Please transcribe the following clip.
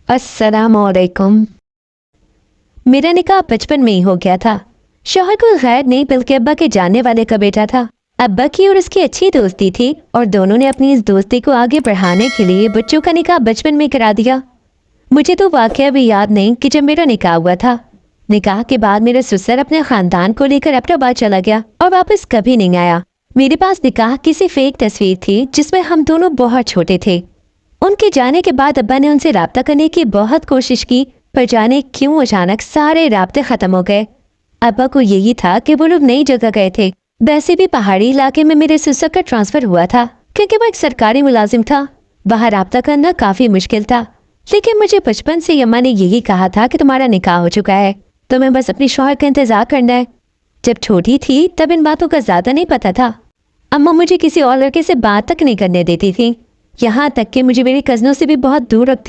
अस्सलामुअलैकुम। मेरा निकाह बचपन में ही हो गया था। शौहर कोई गैर नहीं बल्कि अब्बा के जानने वाले का बेटा था। अब्बा की और उसकी अच्छी दोस्ती थी और दोनों ने अपनी इस दोस्ती को आगे बढ़ाने के लिए बच्चों का निकाह बचपन में करा दिया। मुझे तो वाकया भी याद नहीं कि जब मेरा निकाह हुआ था। निकाह के बाद मेरा ससुर अपने खानदान को लेकर अब्बा चला गया और वापस कभी नहीं आया। मेरे पास निकाह की सिर्फ एक तस्वीर थी जिसमें हम दोनों बहुत छोटे थे। उनके जाने के बाद अब्बा ने उनसे राब्ता करने की बहुत कोशिश की, पर जाने क्यों अचानक सारे राब्ते खत्म हो गए। अब्बा को यही था कि वो लोग नई जगह गए थे। वैसे भी पहाड़ी इलाके में मेरे ससुर का ट्रांसफर हुआ था क्योंकि वो एक सरकारी मुलाजिम था। वहाँ राब्ता करना काफी मुश्किल था। लेकिन मुझे बचपन से अम्मा ने यही कहा था कि तुम्हारा निकाह हो चुका है, तुम्हें बस अपनी शौहर का इंतजार करना है। जब छोटी थी तब इन बातों का ज्यादा नहीं पता था। अम्मा मुझे किसी और लड़के से बात तक नहीं करने देती थी, यहाँ तक कि मुझे मेरी कजनों से भी बहुत दूर रखती।